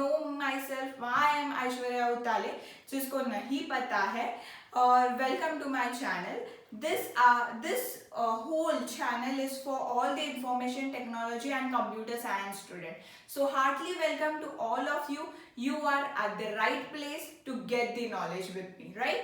know myself, I am Aishwarya Utale, जिसको नहीं पता है, और welcome to my channel. This whole channel is for all the information technology and computer science student. So heartily welcome to all of you. You are at the right place to get the knowledge with me, right?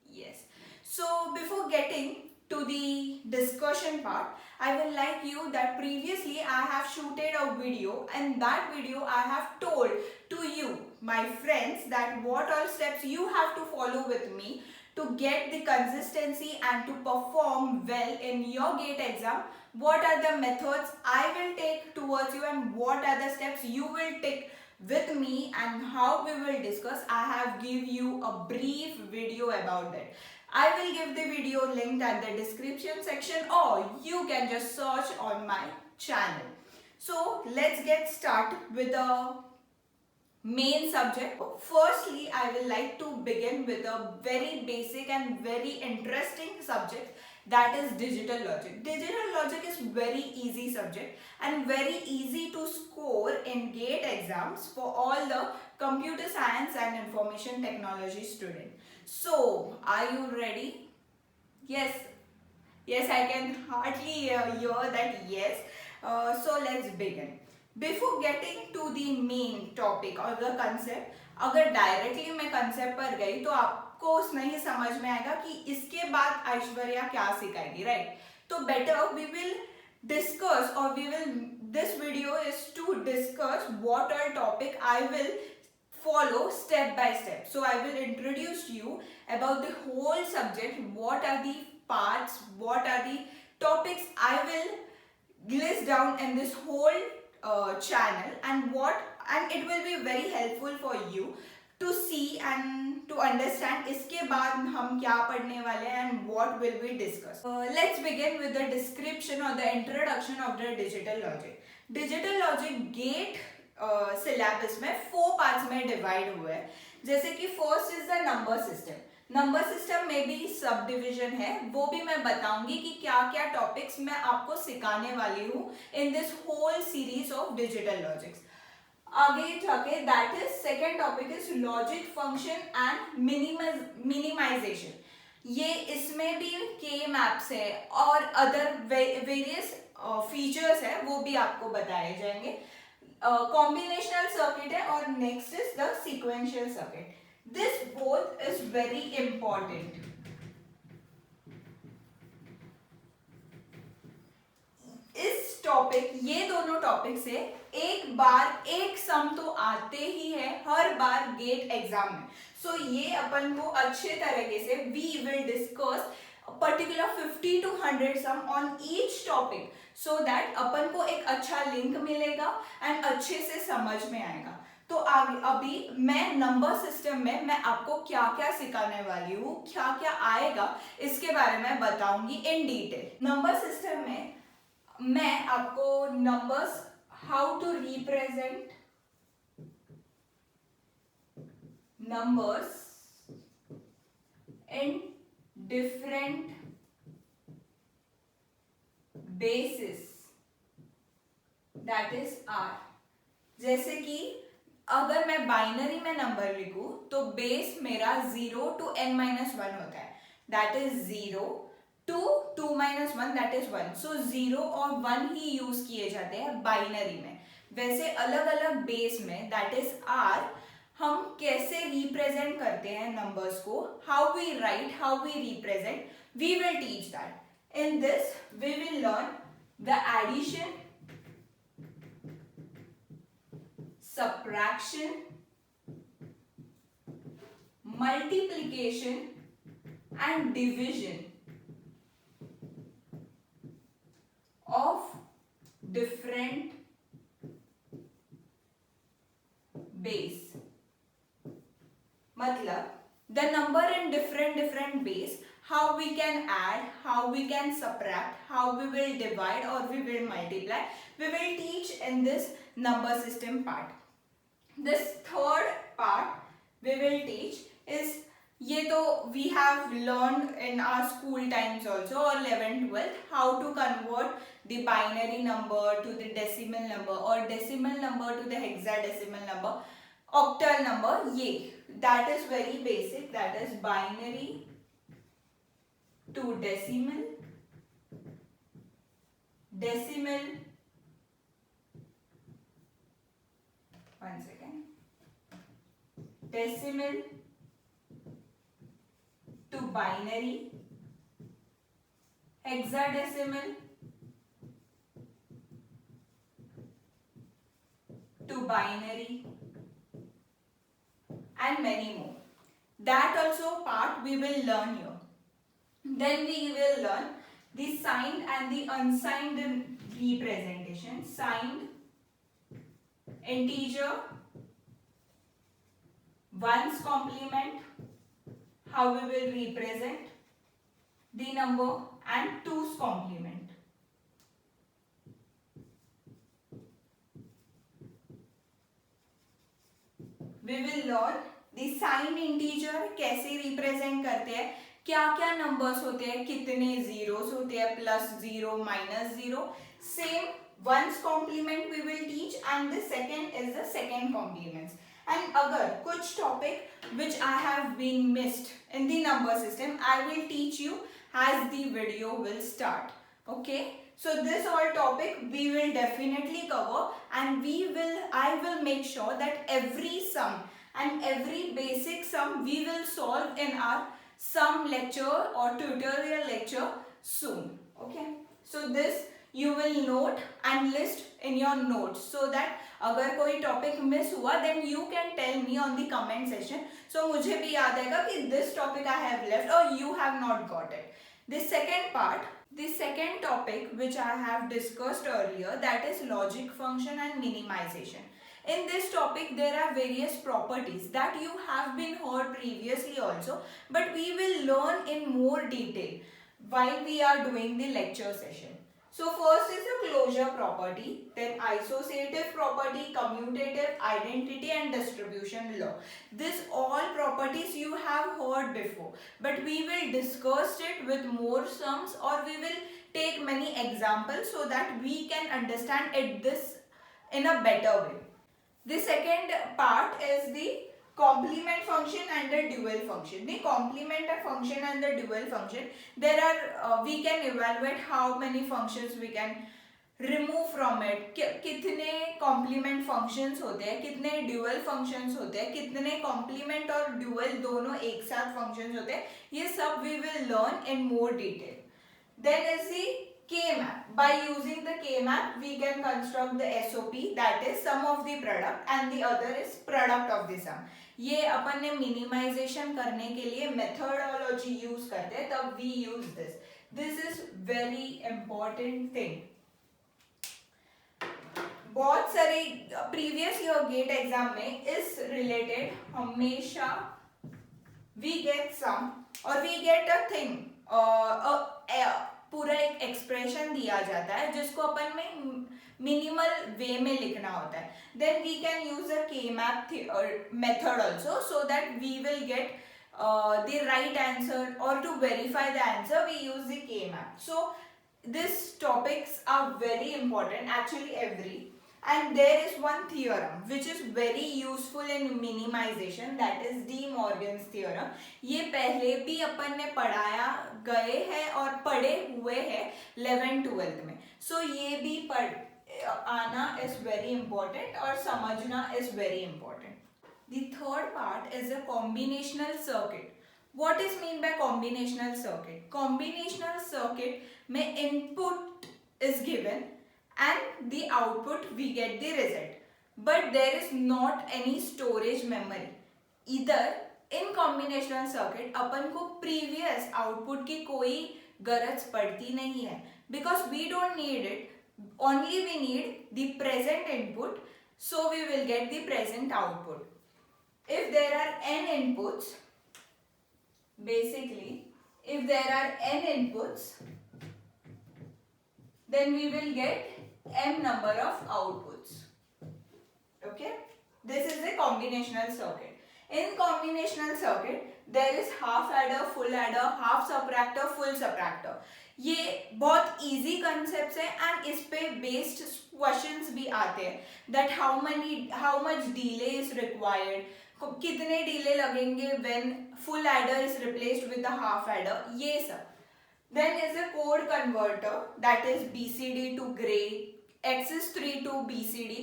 Yes. So before getting to the discussion part, I will like you that previously I have shooted a video, and that video I have told to you, my friends, that what all steps you have to follow with me to get the consistency and to perform well in your GATE exam. What are the methods I will take towards you, and what are the steps you will take with me, and how we will discuss. I have give you a brief video about that. I will give the video link at the description section, or you can just search on my channel. So let's get started with the main subject. Firstly, I will like to begin with a very basic and very interesting subject, that is digital logic. Digital logic is very easy subject and very easy to score in GATE exams for all the computer science and information technology student. So, are you ready? Yes. Yes, I can hardly hear that yes. So let's begin. Before getting to the main topic or the concept, अगर directly मैं concept पर गई तो आपको नहीं समझ में आएगा कि इसके बाद ऐश्वर्या क्या सिखाएगी, राइट? तो बेटर वी विल डिस्कस, और we will, this video is to discuss what all topic I will follow step by step. So I will introduce you about the whole subject, what are the parts, what are the topics I will list down in this whole channel, and it will be very helpful for you to see and to understand इसके बाद हम क्या पढ़ने वाले हैं and what will we discuss. Let's begin with the description or the introduction of the digital logic. Digital logic GATE syllabus में 4 parts में divide हुआ है. जैसे कि first is the number system. Number system में भी सब डिविजन है, वो भी मैं बताऊंगी कि क्या क्या टॉपिक्स मैं आपको सिखाने वाली हूँ in this whole series of digital logics. आगे जाके that is second topic is logic function and minimization. ये इसमें भी के मैप्स है और अदर वेरियस फीचर्स है, वो भी आपको बताए जाएंगे. कॉम्बिनेशनल सर्किट है, और next is the sequential circuit. This both is very important. इस टॉपिक, ये दोनों टॉपिक से एक बार एक सम तो आते ही है हर बार गेट एग्जाम में. सो ये अपन को अच्छे तरीके से we will discuss particular 50 to 100 some on each topic, so that अपन को एक अच्छा लिंक मिलेगा एंड अच्छे से समझ में आएगा. तो अभी मैं नंबर सिस्टम में मैं आपको क्या क्या सिखाने वाली हूँ, क्या क्या आएगा, इसके बारे में बताऊंगी इन डिटेल. नंबर सिस्टम में मैं आपको numbers, how to represent numbers in different basis, that is are. जैसे कि अगर मैं बाइनरी में नंबर लिखूं तो बेस मेरा 0 to n-1 होता है, that is 0 to 2-1, that is 1. सो 0 और 1 ही यूज किए जाते हैं बाइनरी में. वैसे अलग अलग बेस में, दैट इज आर, हम कैसे रिप्रेजेंट करते हैं नंबर्स को, how we write, how we represent, we will teach that. In this we will learn the addition, subtraction, multiplication and division of different base. मतलब the number in different base, how we can add, how we can subtract, how we will divide or we will multiply, we will teach in this number system part. This third part we will teach is, ये तो we have learned in our school times also, or 11th 12th, how to convert the binary number to the decimal number or decimal number to the hexadecimal number. octal number ये, that is very basic, that is binary to decimal, decimal, one second, decimal to binary, hexadecimal to binary, and many more. That also part we will learn here. Then we will learn the signed and the unsigned representation. Signed integer, ones complement, how we will represent the number, and twos complement. We will learn the signed integer कैसे represent करते हैं, क्या क्या numbers होते हैं, कितने zeros होते हैं, plus 0, minus 0. Same ones complement we will teach, and the second is the second complements. And अगर कुछ topic which I have been missed in the number system, I will teach you as the video will start. Okay. So this all topic we will definitely cover, and I will make sure that every sum and every basic sum we will solve in our sum lecture or tutorial lecture soon. Okay. So this you will note and list in your notes, so that अगर कोई topic miss हुआ then you can tell me on the comment section. So मुझे भी याद आएगा कि this topic I have left or you have not got it. The second part, the second topic which I have discussed earlier, that is logic function and minimization. In this topic there are various properties that you have been heard previously also, but we will learn in more detail while we are doing the lecture session. So first is the closure property, then associative property, commutative, identity and distribution law. This all properties you have heard before, but we will discuss it with more sums, or we will take many examples so that we can understand it this in a better way. The second part is the complement function and the dual function. The complement function and the dual function, there are we can evaluate how many functions we can remove from it. कितने complement functions होते हैं, कितने dual functions होते हैं, कितने complement और dual दोनों एक साथ functions होते हैं, ये सब we will learn in more detail. Then is the K-map. By using the K-map, we can construct the SOP, that is sum of the product, and the other is product of the sum. ये अपन ने minimization करने के लिए methodology use करते हैं, तब we use this. This is very important thing. बहुत सारे previous year GATE exam में इस related हमेशा we get sum और we get a thing, पूरा एक एक्सप्रेशन दिया जाता है जिसको अपन में मिनिमल वे में लिखना होता है. Then we can use a K-map method also, so that we will get the right answer, or to verify the answer we use the K-map. So these topics are very important, actually every. And there is one theorem which is very useful in minimization, that is De Morgan's theorem. ये पहले भी अपन ने पढ़ाया गए हैं और पढ़े हुए हैं 11th-12th में. So ये भी आना is very important और समझना is very important. The third part is a combinational circuit. What is mean by combinational circuit? Combinational circuit में input is given and the output we get the result, but there is not any storage memory. Either in combinational circuit अपन को previous output की कोई गरज पड़ती नहीं है, because we don't need it, only we need the present input, so we will get the present output. If there are n inputs, basically if there are n inputs, then we will get m number of outputs. Okay, this is a combinational circuit. In combinational circuit there is half adder, full adder, half subtractor, full subtractor. ये बहुत easy concept है and इस पे based questions भी आते हैं that how much delay is required, कितने delay लगेंगे when full adder is replaced with the half adder, ये सब. Then is a code converter, that is BCD to gray, XS3 to BCD,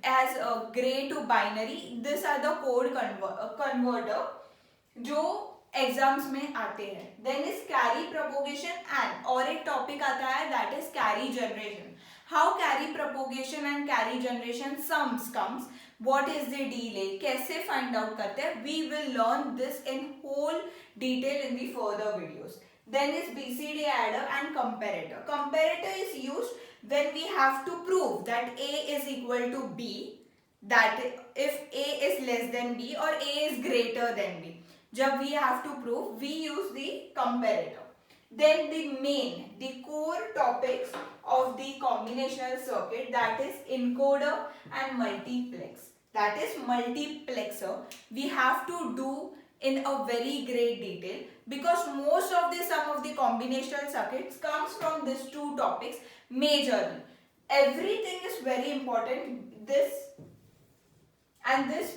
as gray to binary. These are the code converter जो exams में आते हैं. Then is carry propagation and, और एक टॉपिक आता है that is carry generation. How carry propagation and carry generation sums comes, what is the delay, कैसे फाइंड आउट करते हैं, we will learn this in whole detail in the further videos. Then is BCD adder and comparator. Comparator is used when we have to prove that A is equal to B, that if A is less than B or A is greater than B. जब we have to prove, we use the comparator. Then the core topics of the combinational circuit, that is encoder and multiplex. That is multiplexer. We have to do in a very great detail because most of the sum of the combinational circuits comes from these two topics majorly. Everything is very important. This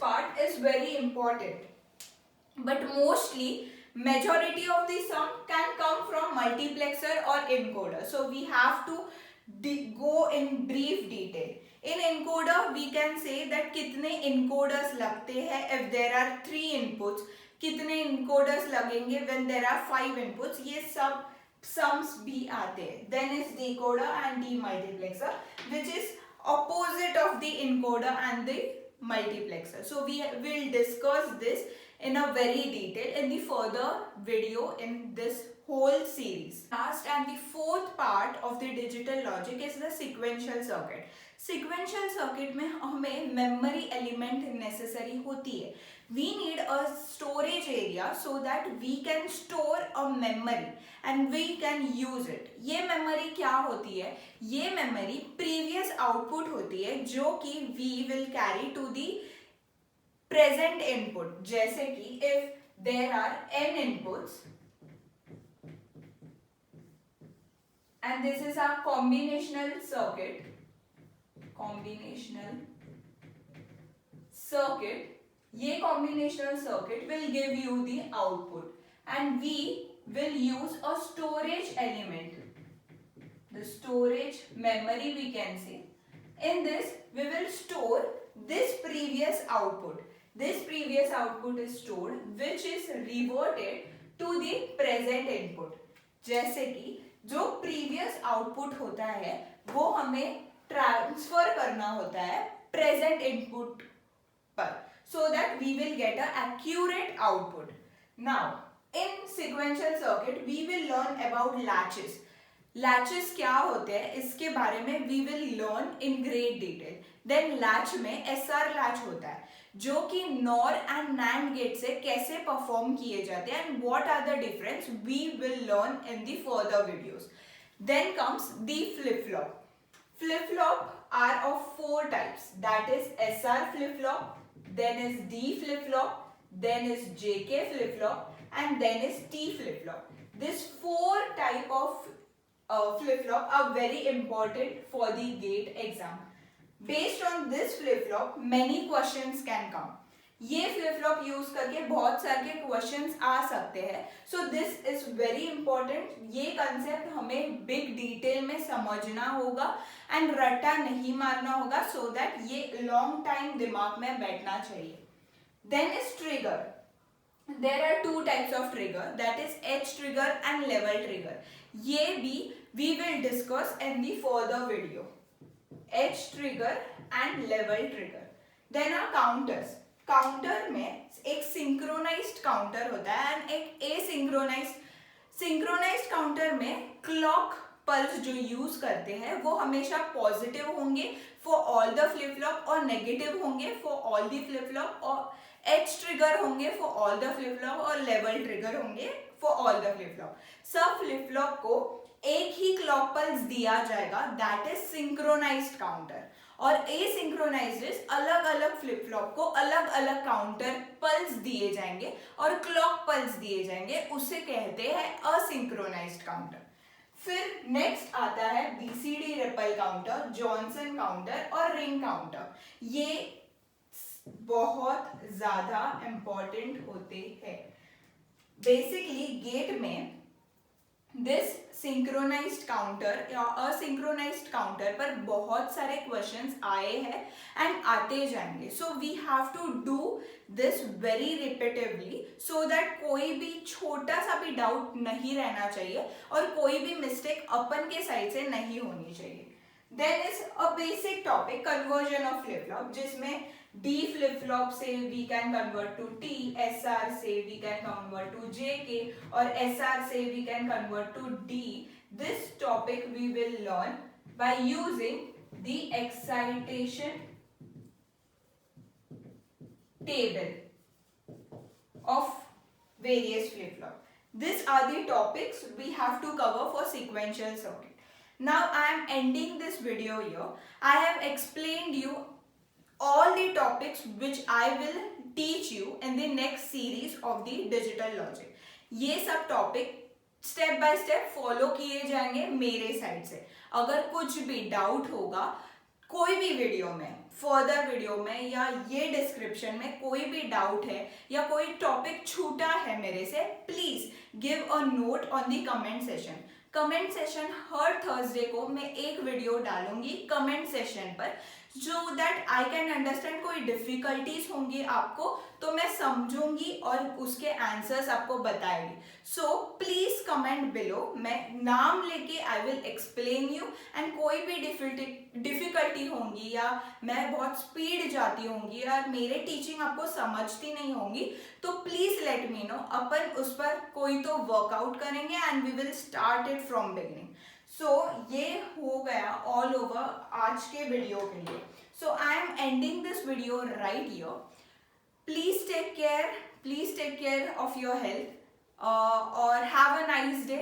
part is very important, but mostly majority of the sum can come from multiplexer or encoder. So we have to go in brief detail. In encoder we can say that कितने encoders लगते हैं if there are 3 inputs, कितने encoders लगेंगे when there are 5 inputs, ये सब sums भी आते हैं. Then is decoder and demultiplexer, which is opposite of the encoder and the multiplexer. So we will discuss this in a very detail in the further video in this whole series. Last and the fourth part of the digital logic is the sequential circuit. Sequential circuit में हमें memory element necessary होती है. We need a storage area so that we can store a memory and we can use it. ये memory क्या होती है? ये memory previous output होती है जो कि we will carry to the present input. जैसे कि if there are n inputs and this is our combinational circuit. ये combinational circuit will give you the output and we will use a storage element, the storage memory we can say. In this we will store this previous output. This previous output is stored which is reverted to the present input. जैसे कि जो previous output होता है वो हमें transfer करना होता है प्रेजेंट इनपुट पर, so that we will get a accurate output. Now in sequential circuit we will learn about latches. Latches क्या होते हैं इसके बारे में we will learn in great detail. Then latch में SR latch होता है जो कि NOR and NAND गेट से कैसे परफॉर्म किए जाते हैं and what are the difference, we will learn in the further videos. Then comes the flip-flop. Flip-flop are of 4 types, that is SR flip-flop, then is D flip-flop, then is JK flip-flop and then is T flip-flop. These 4 type of flip-flop are very important for the GATE exam. Based on this flip-flop many questions can come. ये flip-flop use करके बहुत सारे questions आ सकते हैं. So this is very important. ये concept हमें big detail में समझना होगा एंड रट्टा नहीं मारना होगा सो दैट ये लॉन्ग टाइम दिमाग में बैठना चाहिए. Then is trigger. There are 2 types of trigger, that is edge trigger and level trigger. ये भी we will discuss in the further video. Edge trigger and level trigger. Then are counters. Counter में एक synchronised counter होता है and एक एसिंक्रोनाइज्ड. Synchronised counter में clock pulse जो use करते हैं वो हमेशा पॉजिटिव होंगे for all the flip flop और नेगेटिव होंगे for all the flip flop, और एज ट्रिगर होंगे for all the flip flop और लेवल ट्रिगर होंगे for all the flip flop. सब फ्लिप फ्लॉप को एक ही क्लॉक पल्स दिया जाएगा, दैट इज सिंक्रोनाइज्ड काउंटर. और एसिंक्रोनाइज्ड अलग अलग फ्लिप फ्लॉप को अलग अलग काउंटर पल्स दिए जाएंगे और क्लॉक पल्स दिए जाएंगे, उसे कहते हैं असिंक्रोनाइज्ड काउंटर. फिर नेक्स्ट आता है BCD ripple counter, Johnson counter और रिंग काउंटर। ये बहुत ज्यादा इंपॉर्टेंट होते हैं। बेसिकली गेट में दिस सिंक्रोनाइज्ड काउंटर या असिंक्रोनाइज्ड काउंटर पर बहुत सारे क्वेश्चंस आए हैं एंड आते जाएंगे। So we have to do this very repeatedly so that कोई भी छोटा सा भी डाउट नहीं रहना चाहिए और कोई भी मिस्टेक अपन के साइड से नहीं होनी चाहिए। Then is a basic topic conversion of flip flop, जिसमें D flip flop से we can convert to T, SR से we can convert to JK और SR से we can convert to D. This topic we will learn by using the excitation table of various flip flop. These are the topics we have to cover for sequential circuit. Now I am ending this video here. I have explained you all the topics which I will teach you in the next series of the digital logic. ये सब topic step by step follow किए जाएंगे मेरे side से। अगर कुछ भी doubt होगा कोई भी वीडियो में, फर्दर वीडियो में या ये डिस्क्रिप्शन में कोई भी डाउट है या कोई टॉपिक छूटा है मेरे से, please give a note on the comment session. Comment session her Thursday को मैं एक वीडियो डालूंगी कमेंट सेशन पर, जो दैट आई कैन अंडरस्टैंड कोई डिफिकल्टीज होंगी आपको तो मैं समझूंगी और उसके आंसर्स आपको बताएगी। सो प्लीज कमेंट बिलो, मैं नाम लेके I will explain you and कोई भी डिफिकल्टी होंगी या मैं बहुत स्पीड जाती होंगी या मेरे टीचिंग आपको समझती नहीं होंगी तो प्लीज लेट मी नो, अपन उस पर कोई तो वर्कआउट करेंगे and we will start it from beginning. So ये हो गया ऑल ओवर आज के वीडियो के लिए। So I am ending this video right here. Please take care of your health और have a nice day.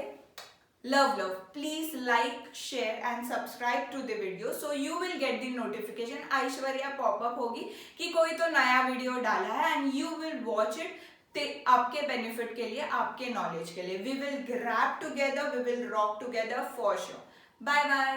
Love please like share and subscribe to the video so you will get the notification. ऐश्वर्या popup होगी कि कोई तो नया video डाला है and you will watch it आपके बेनिफिट के लिए, आपके नॉलेज के लिए। We will grab together, we will rock together for sure. Bye bye.